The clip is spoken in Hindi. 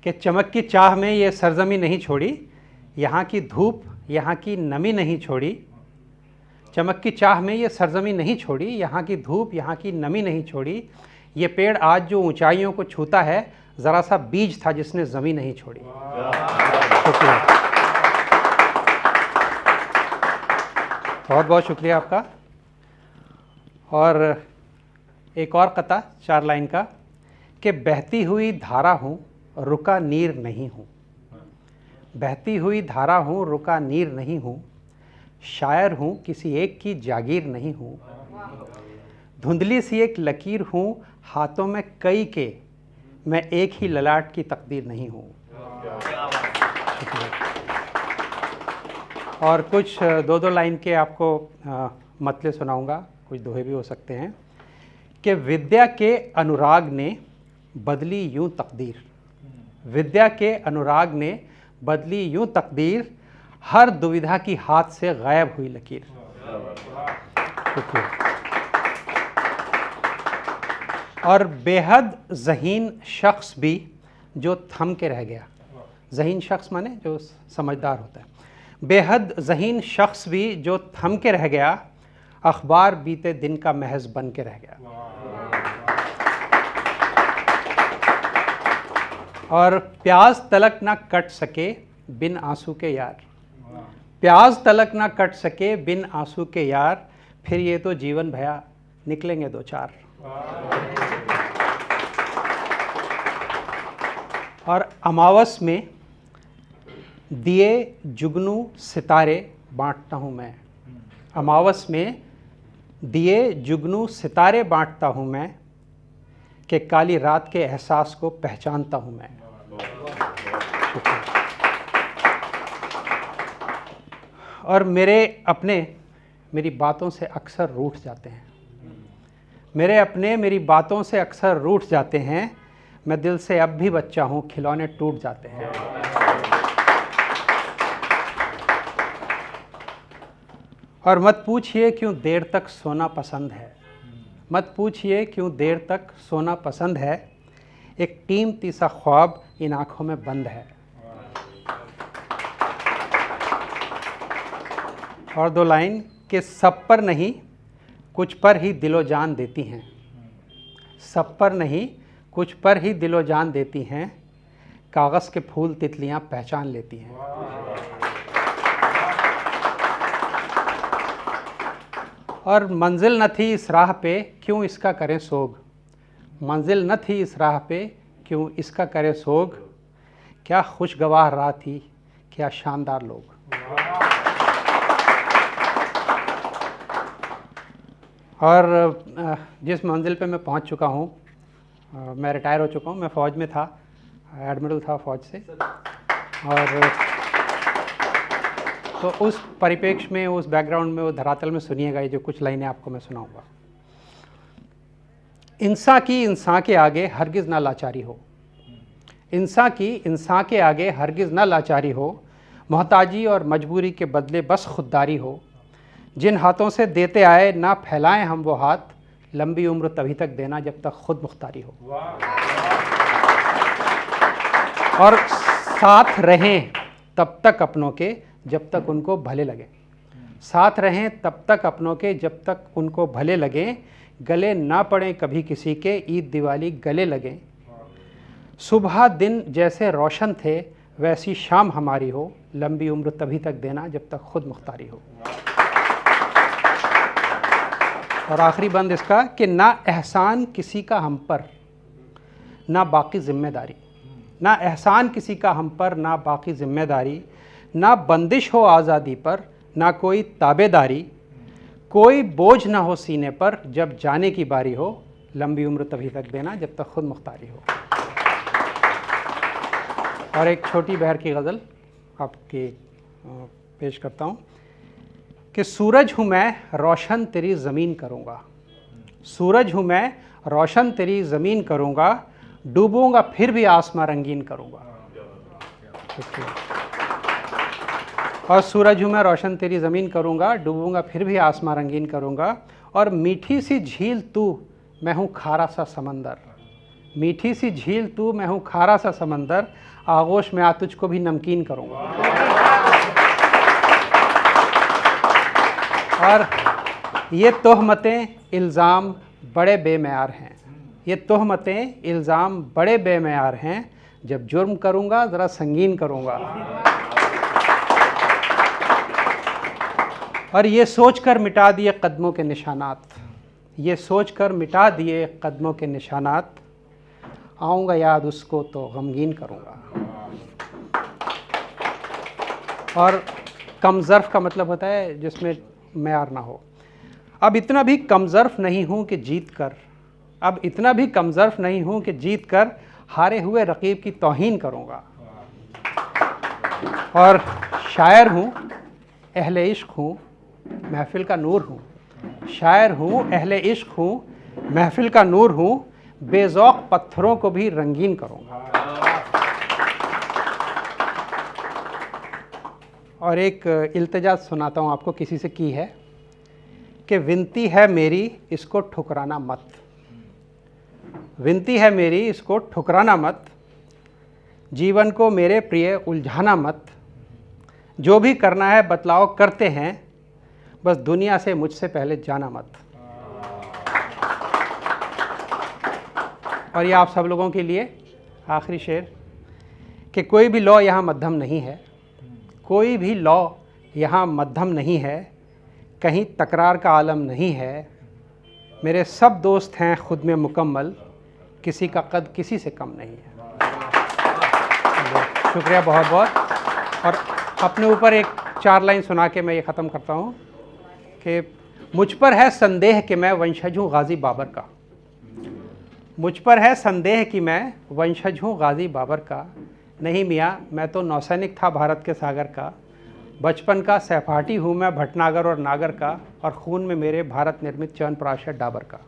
कि चमक की चाह में ये सरजमी नहीं छोड़ी, यहाँ की धूप यहाँ की नमी नहीं छोड़ी। चमक की चाह में ये सरजमी नहीं छोड़ी, यहाँ की धूप यहाँ की नमी नहीं छोड़ी। ये पेड़ आज जो ऊंचाइयों को छूता है, ज़रा सा बीज था जिसने ज़मीन नहीं छोड़ी। शुक्रिया, बहुत बहुत शुक्रिया आपका। और एक और कता 4 लाइन का कि बहती हुई धारा हूँ रुका नीर नहीं हूँ। बहती हुई धारा हूँ रुका नीर नहीं हूँ। शायर हूँ किसी एक की जागीर नहीं हूँ। धुंधली सी एक लकीर हूँ हाथों में कई के, मैं एक ही ललाट की तकदीर नहीं हूँ। और कुछ 2-2 लाइन के आपको मतले सुनाऊंगा, कुछ दोहे भी हो सकते हैं। कि विद्या के अनुराग ने बदली यूं तकदीर। विद्या के अनुराग ने बदली यूं तकदीर, हर दुविधा की हाथ से गायब हुई लकीर। और बेहद ज़हीन शख्स भी जो थम के रह गया। ज़हीन शख्स माने जो समझदार होता है। बेहद ज़हीन शख्स भी जो थम के रह गया, अखबार बीते दिन का महज बन के रह गया। और प्याज तलक ना कट सके बिन आंसू के यार। प्याज तलक ना कट सके बिन आंसू के यार, फिर ये तो जीवन भया निकलेंगे 2-4। और अमावस में दिए जुगनू सितारे बांटता हूँ मैं। अमावस में दिए जुगनू सितारे बांटता हूँ मैं, कि काली रात के एहसास को पहचानता हूँ मैं। और मेरी बातों से अक्सर रूठ जाते हैं। मेरी बातों से अक्सर रूठ जाते हैं। मैं दिल से अब भी बच्चा हूँ, खिलौने टूट जाते हैं। और मत पूछिए क्यों देर तक सोना पसंद है। मत पूछिए क्यों देर तक सोना पसंद है, एक कीमती सा ख्वाब इन आँखों में बंद है। और 2 लाइन कि सब पर नहीं कुछ पर ही दिलो जान देती हैं। सब पर नहीं कुछ पर ही दिलो जान देती हैं, कागज़ के फूल तितलियां पहचान लेती हैं। और मंजिल न थी इस राह पे क्यों इसका करें सोग। मंजिल न थी इस राह पे क्यों इसका करें सोग, क्या खुशगवार राह थी क्या शानदार लोग। और जिस मंजिल पे मैं पहुंच चुका हूं, मैं रिटायर हो चुका हूं। मैं फ़ौज में था, एडमिरल था फ़ौज से। और तो उस परिप्रेक्ष्य में, उस बैकग्राउंड में, उस धरातल में सुनिएगा ये जो कुछ लाइनें आपको मैं सुनाऊंगा। इंसान के आगे हरगिज़ ना लाचारी हो। इंसान के आगे हरगिज़ ना लाचारी हो, मोहताजी और मजबूरी के बदले बस खुददारी हो। जिन हाथों से देते आए ना फैलाएं हम वो हाथ, लंबी उम्र तभी तक देना जब तक खुद मुख्तारी हो। और साथ रहें तब तक अपनों के जब तक उनको भले लगे। साथ रहें तब तक अपनों के जब तक उनको भले लगें, गले ना पड़ें कभी किसी के, ईद दिवाली गले लगें। सुबह दिन जैसे रोशन थे वैसी शाम हमारी हो, लंबी उम्र तभी तक देना जब तक खुद मुख्तारी हो। और आखिरी बंद इसका कि ना एहसान किसी का हम पर ना बाकी जिम्मेदारी। ना एहसान किसी का हम पर ना बाकी जिम्मेदारी, ना बंदिश हो आज़ादी पर ना कोई ताबेदारी, कोई बोझ ना हो सीने पर जब जाने की बारी हो, लंबी उम्र तभी तक देना जब तक खुद मुख्तारी हो। और एक छोटी बहर की गज़ल आपकी पेश करता हूँ कि सूरज हूँ मैं रोशन तेरी ज़मीन करूँगा। सूरज हूँ मैं रोशन तेरी ज़मीन करूँगा, डूबूँगा फिर भी आसमां रंगीन करूँगा। और सूरज हूँ मैं रोशन तेरी ज़मीन करूँगा, डूबूँगा फिर भी आसमां रंगीन करूँगा। और मीठी सी झील तू, मैं हूँ खारा सा समंदर। मीठी सी झील तू, मैं हूँ खारा सा समंदर, आगोश में आ तुझको भी नमकीन करूँगा। और ये तोहमतें इल्ज़ाम बड़े बेमेयार हैं, ये तोहमतें इल्ज़ाम बड़े बेमेयार हैं, जब जुर्म करूँगा ज़रा संगीन करूँगा। और ये सोचकर मिटा दिए कदमों के निशानात, ये सोचकर मिटा दिए कदमों के निशानात, आऊँगा याद उसको तो गमगीन करूँगा। और कमज़र्फ़ का मतलब होता है जिसमें मेयार ना हो। अब इतना भी कमज़र्फ़ नहीं हूँ कि जीत कर, अब इतना भी कमज़र्फ़ नहीं हूँ कि जीत कर हारे हुए रकीब की तौहीन करूँगा। और शायर हूँ, अहले इश्क हूँ, महफ़िल का नूर हूँ। शायर हूँ, अहले इश्क हूँ, महफ़िल का नूर हूँ, बेज़ौक़ पत्थरों को भी रंगीन करूँगा। और एक इल्तिजा सुनाता हूँ आपको, किसी से की है कि विनती है मेरी इसको ठुकराना मत, विनती है मेरी इसको ठुकराना मत, जीवन को मेरे प्रिय उलझाना मत, जो भी करना है बतलाओ करते हैं, बस दुनिया से मुझसे पहले जाना मत। और ये आप सब लोगों के लिए आखिरी शेर कि कोई भी लौ यहाँ मध्यम नहीं है, कोई भी लौ यहाँ मध्यम नहीं है, कहीं तकरार का आलम नहीं है, मेरे सब दोस्त हैं खुद में मुकम्मल, किसी का कद किसी से कम नहीं है। शुक्रिया बहुत बहुत। और अपने ऊपर एक 4 लाइन सुना के मैं ये ख़त्म करता हूँ कि मुझ पर है संदेह कि मैं वंशज हूँ गाज़ी बाबर का, मुझ पर है संदेह कि मैं वंशज हूँ गाज़ी बाबर का, नहीं मियाँ मैं तो नौसैनिक था भारत के सागर का, बचपन का सहपाठी हूँ मैं भटनागर और नागर का, और खून में मेरे भारत निर्मित च्यवनप्राश है डाबर का।